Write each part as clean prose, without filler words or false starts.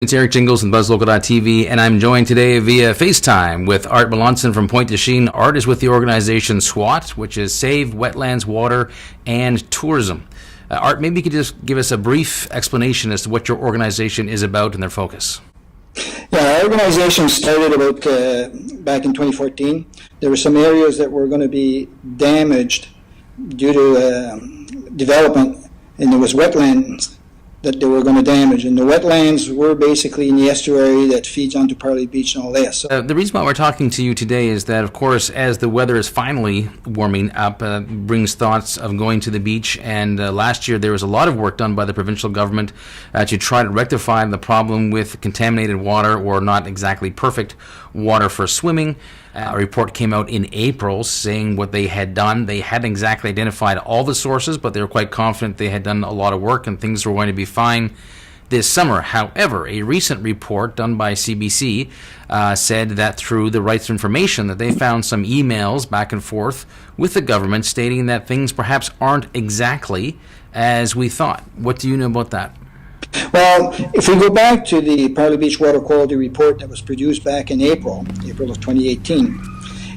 It's Eric Jingles and BuzzLocal.tv, and I'm joined today via FaceTime with Art Melanson from Pointe du Chien. Art is with the organization SWAT, which is Save Wetlands, Water, and Tourism. Art, maybe you could just give us a brief explanation as to what your organization is about and their focus. Yeah, our organization started about back in 2014. There were some areas that were going to be damaged due to development, and there was wetlands that they were going to damage. And the wetlands were basically in the estuary that feeds onto Parlee Beach and all that. So, the reason why we're talking to you today is that, of course, as the weather is finally warming up, brings thoughts of going to the beach. And last year there was a lot of work done by the provincial government to try to rectify the problem with contaminated water, or not exactly perfect water for swimming. A report came out in April saying what they had done. They hadn't exactly identified all the sources, but they were quite confident they had done a lot of work and things were going to be fine this summer. However, a recent report done by CBC said that through the Rights of Information that they found some emails back and forth with the government stating that things perhaps aren't exactly as we thought. What do you know about that? well, if we go back to the Parlee Beach Water Quality Report that was produced back in April of 2018,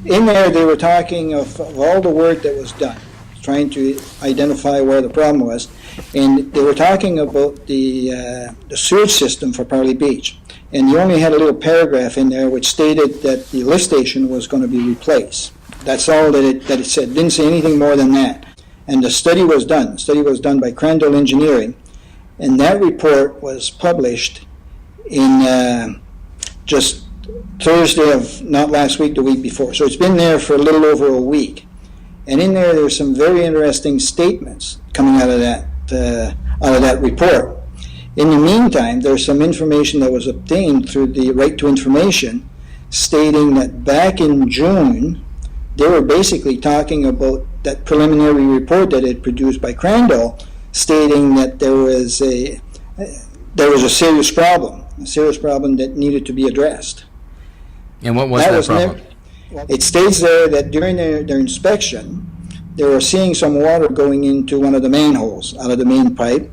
in there they were talking of all the work that was done, trying to identify where the problem was, and they were talking about the sewage system for Parlee Beach. And you only had a little paragraph in there which stated that the lift station was going to be replaced. That's all that it said. It didn't say anything more than that. And the study was done. The study was done by Crandall Engineering. And that report was published in just Thursday of not last week, the week before. So it's been there for a little over a week. And in there were some very interesting statements coming out of that report. In the meantime, there's some information that was obtained through the Right to Information stating that back in June, they were basically talking about that preliminary report that had produced by Crandall, stating that there was a serious problem that needed to be addressed. And what was that problem? It states there that during their inspection, they were seeing some water going into one of the manholes out of the main pipe,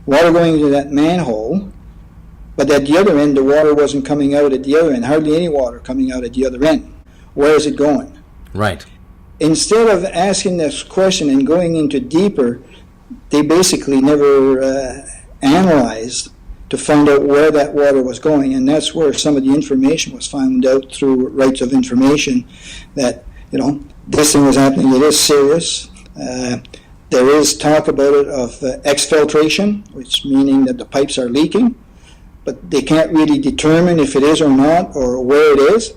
water going into that manhole, but at the other end, the water wasn't coming out at the other end, hardly any water coming out at the other end. Where is it going? Right. Instead of asking this question and going into deeper, they basically never analyzed to find out where that water was going, and that's where some of the information was found out through Rights of Information that, this thing was happening. It is serious. There is talk about it of exfiltration, which meaning that the pipes are leaking, but they can't really determine if it is or not or where it is.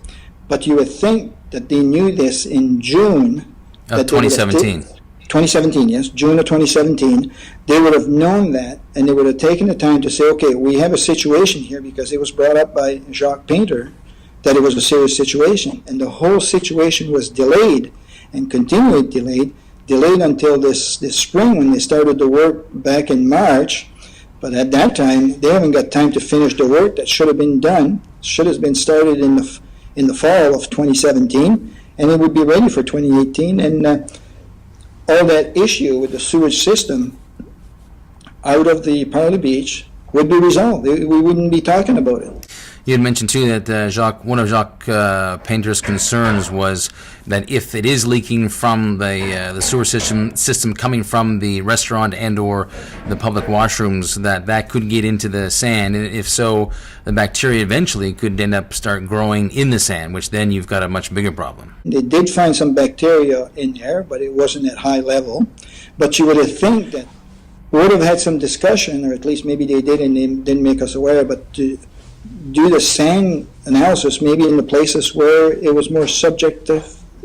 But you would think that they knew this in June of 2017. 2017, yes, June of 2017, they would have known that, and they would have taken the time to say, okay, we have a situation here, because it was brought up by Jacques Painter that it was a serious situation, and the whole situation was delayed and continually delayed until this spring when they started the work back in March. But at that time, they haven't got time to finish the work that should have been done, should have been started in the fall of 2017, and it would be ready for 2018, and all that issue with the sewage system out of the Parlee Beach would be resolved. We wouldn't be talking about it. You had mentioned too that one of Jacques Painter's concerns was that if it is leaking from the sewer system coming from the restaurant and or the public washrooms, that could get into the sand. And if so, the bacteria eventually could end up start growing in the sand, which then you've got a much bigger problem. They did find some bacteria in there, but it wasn't at high level. But you would have think that we would have had some discussion, or at least maybe they did and they didn't make us aware, but to do the sand analysis maybe in the places where it was more subject to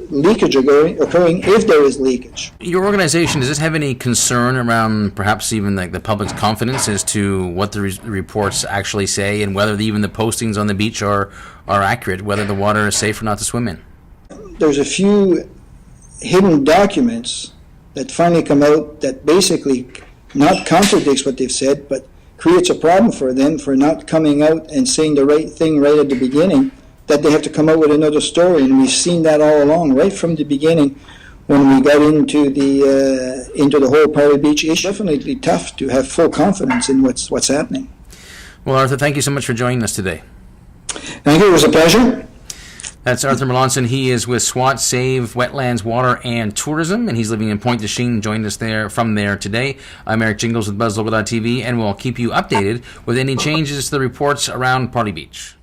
leakage occurring if there is leakage. Your organization, does this have any concern around perhaps even like the public's confidence as to what the reports actually say, and whether even the postings on the beach are accurate, whether the water is safe or not to swim in? There's a few hidden documents that finally come out that basically not contradicts what they've said, but creates a problem for them for not coming out and saying the right thing right at the beginning, that they have to come out with another story. And we've seen that all along, right from the beginning when we got into the whole Parlee Beach issue. It's definitely tough to have full confidence in what's happening. Well, Arthur, thank you so much for joining us today. Thank you. It was a pleasure. That's Arthur Melanson. He is with SWAT Save Wetlands, Water, and Tourism, and he's living in Pointe de Chine. Joined us from there today. I'm Eric Jingles with BuzzLocal.tv, and we'll keep you updated with any changes to the reports around Parlee Beach.